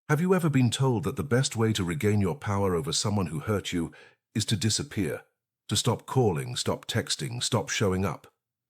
Have you ever been told that the best way to regain your power over someone who hurt you is to disappear? To stop calling, stop texting, stop showing up?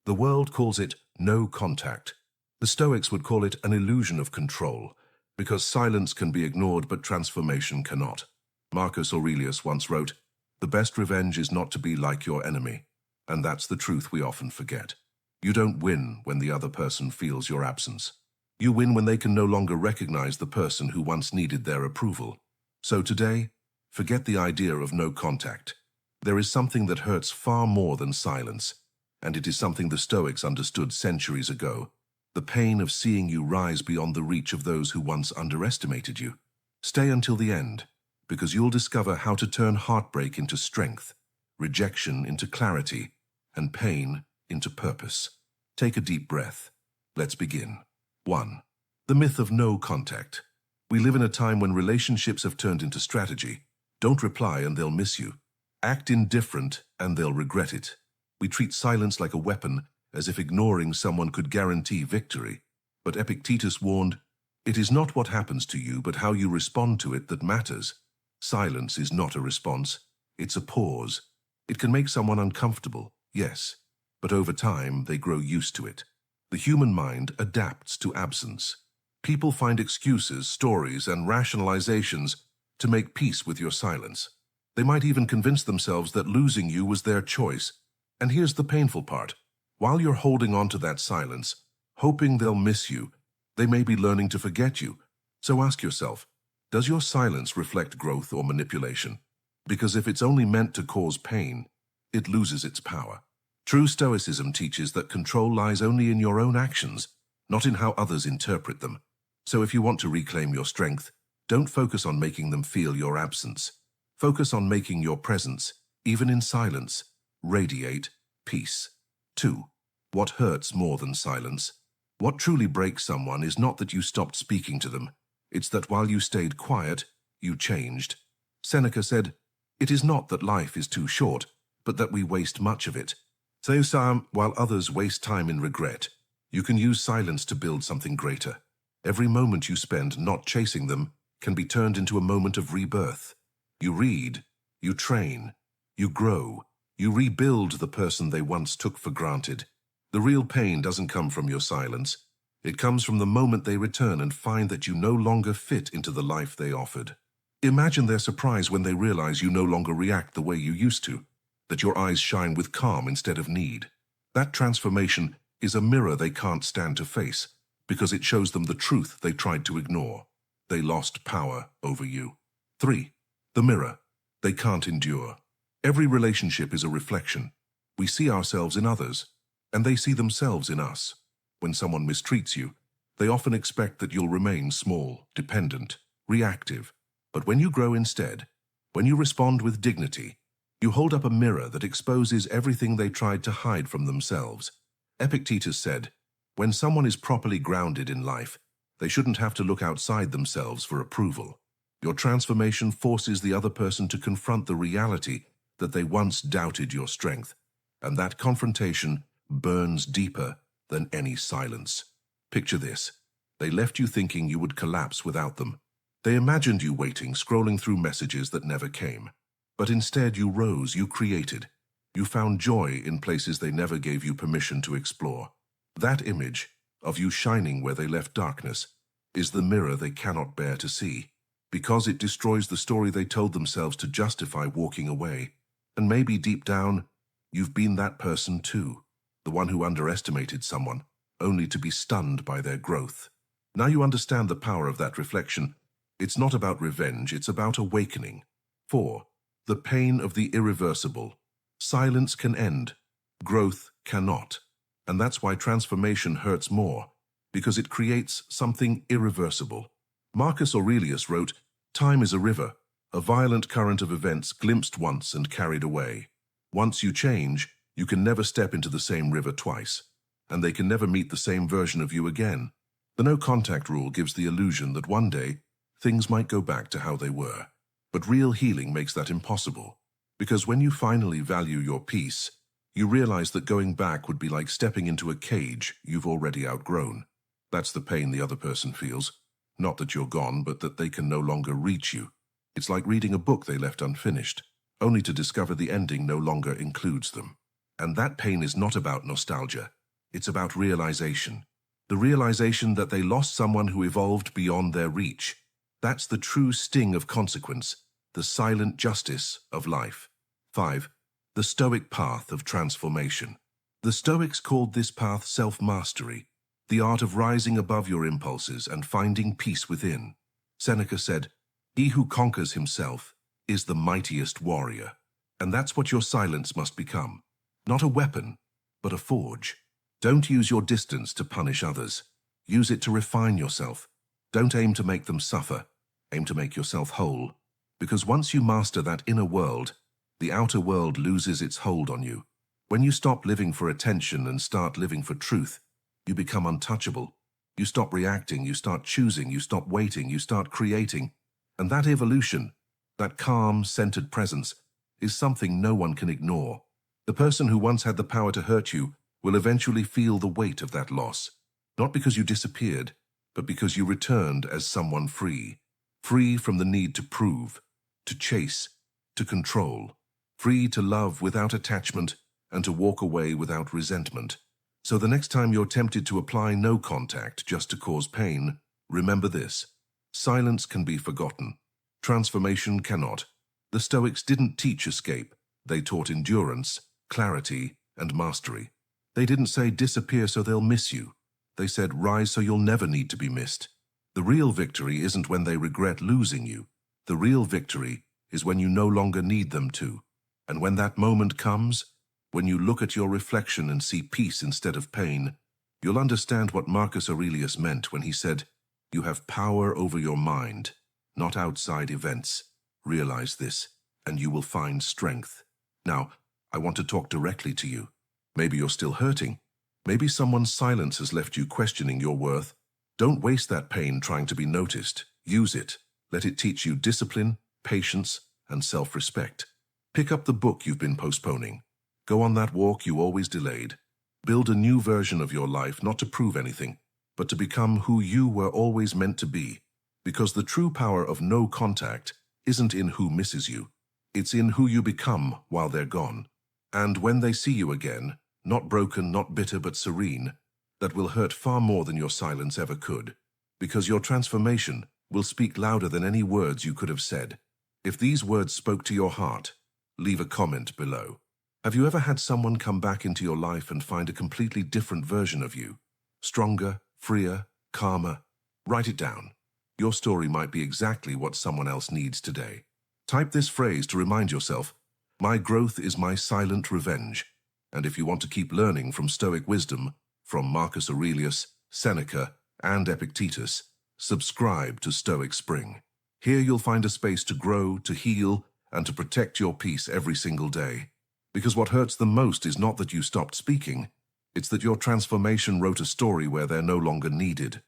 The world calls it no contact. The Stoics would call it an illusion of control, because silence can be ignored but transformation cannot. Marcus Aurelius once wrote, "The best revenge is not to be like your enemy." And that's the truth we often forget. You don't win when the other person feels your absence. You win when they can no longer recognize the person who once needed their approval. So today, forget the idea of no contact. There is something that hurts far more than silence, and it is something the Stoics understood centuries ago: the pain of seeing you rise beyond the reach of those who once underestimated you. Stay until the end, because you'll discover how to turn heartbreak into strength, rejection into clarity, and pain into purpose. Take a deep breath. Let's begin. 1. The myth of no contact. We live in a time when relationships have turned into strategy. Don't reply and they'll miss you. Act indifferent and they'll regret it. We treat silence like a weapon, as if ignoring someone could guarantee victory. But Epictetus warned, "It is not what happens to you, but how you respond to it that matters." Silence is not a response. It's a pause. It can make someone uncomfortable, yes, but over time they grow used to it. The human mind adapts to absence. People find excuses, stories, and rationalizations to make peace with your silence. They might even convince themselves that losing you was their choice. And here's the painful part. While you're holding on to that silence, hoping they'll miss you, they may be learning to forget you. So ask yourself, does your silence reflect growth or manipulation? Because if it's only meant to cause pain, it loses its power. True Stoicism teaches that control lies only in your own actions, not in how others interpret them. So if you want to reclaim your strength, don't focus on making them feel your absence. Focus on making your presence, even in silence, radiate peace. 2. What hurts more than silence? What truly breaks someone is not that you stopped speaking to them. It's that while you stayed quiet, you changed. Seneca said, "It is not that life is too short, but that we waste much of it." So, while others waste time in regret, you can use silence to build something greater. Every moment you spend not chasing them can be turned into a moment of rebirth. You read, you train, you grow, you rebuild the person they once took for granted. The real pain doesn't come from your silence. It comes from the moment they return and find that you no longer fit into the life they offered. Imagine their surprise when they realize you no longer react the way you used to, that your eyes shine with calm instead of need. That transformation is a mirror they can't stand to face, because it shows them the truth they tried to ignore. They lost power over you. 3. The mirror. They can't endure. Every relationship is a reflection. We see ourselves in others, and they see themselves in us. When someone mistreats you, they often expect that you'll remain small, dependent, reactive. But when you grow instead, when you respond with dignity, you hold up a mirror that exposes everything they tried to hide from themselves. Epictetus said, "When someone is properly grounded in life, they shouldn't have to look outside themselves for approval." Your transformation forces the other person to confront the reality that they once doubted your strength, and that confrontation burns deeper than any silence. Picture this. They left you thinking you would collapse without them. They imagined you waiting, scrolling through messages that never came. But instead you rose, you created. You found joy in places they never gave you permission to explore. That image, of you shining where they left darkness, is the mirror they cannot bear to see, because it destroys the story they told themselves to justify walking away. And maybe deep down, you've been that person too, the one who underestimated someone, only to be stunned by their growth. Now you understand the power of that reflection. It's not about revenge, it's about awakening. 4. The pain of the irreversible. Silence can end. Growth cannot. And that's why transformation hurts more, because it creates something irreversible. Marcus Aurelius wrote, "Time is a river, a violent current of events glimpsed once and carried away. Once you change, you can never step into the same river twice, and they can never meet the same version of you again." The no-contact rule gives the illusion that one day, things might go back to how they were. But real healing makes that impossible, because when you finally value your peace, you realize that going back would be like stepping into a cage you've already outgrown. That's the pain the other person feels, Not that you're gone, but that they can no longer reach you. It's like reading a book they left unfinished, only to discover the ending no longer includes them. And that pain is not about nostalgia. It's about realization. The realization that they lost someone who evolved beyond their reach. That's the true sting of consequence, the silent justice of life. 5. The Stoic path of transformation. The Stoics called this path self-mastery, the art of rising above your impulses and finding peace within. Seneca said, "He who conquers himself is the mightiest warrior." And that's what your silence must become. Not a weapon, but a forge. Don't use your distance to punish others. Use it to refine yourself. Don't aim to make them suffer. Aim to make yourself whole. Because once you master that inner world, the outer world loses its hold on you. When you stop living for attention and start living for truth, you become untouchable. You stop reacting, you start choosing, you stop waiting, you start creating. And that evolution, that calm, centered presence, is something no one can ignore. The person who once had the power to hurt you will eventually feel the weight of that loss. Not because you disappeared, but because you returned as someone free. Free from the need to prove, to chase, to control. Free to love without attachment and to walk away without resentment. So the next time you're tempted to apply no contact just to cause pain, remember this: silence can be forgotten. Transformation cannot. The Stoics didn't teach escape. They taught endurance, clarity, and mastery. They didn't say disappear so they'll miss you. They said rise so you'll never need to be missed. The real victory isn't when they regret losing you. The real victory is when you no longer need them to. And when that moment comes, when you look at your reflection and see peace instead of pain, you'll understand what Marcus Aurelius meant when he said, "You have power over your mind, not outside events. Realize this, and you will find strength." Now, I want to talk directly to you. Maybe you're still hurting. Maybe someone's silence has left you questioning your worth. Don't waste that pain trying to be noticed. Use it. Let it teach you discipline, patience, and self-respect. Pick up the book you've been postponing. Go on that walk you always delayed. Build a new version of your life, not to prove anything, but to become who you were always meant to be. Because the true power of no contact isn't in who misses you. It's in who you become while they're gone. And when they see you again, not broken, not bitter, but serene, that will hurt far more than your silence ever could. Because your transformation will speak louder than any words you could have said. If these words spoke to your heart, leave a comment below. Have you ever had someone come back into your life and find a completely different version of you? Stronger, freer, calmer? Write it down. Your story might be exactly what someone else needs today. Type this phrase to remind yourself, "My growth is my silent revenge." And if you want to keep learning from Stoic wisdom, from Marcus Aurelius, Seneca, and Epictetus, subscribe to Stoic Spring. Here you'll find a space to grow, to heal, and to protect your peace every single day. Because what hurts the most is not that you stopped speaking, it's that your transformation wrote a story where they're no longer needed.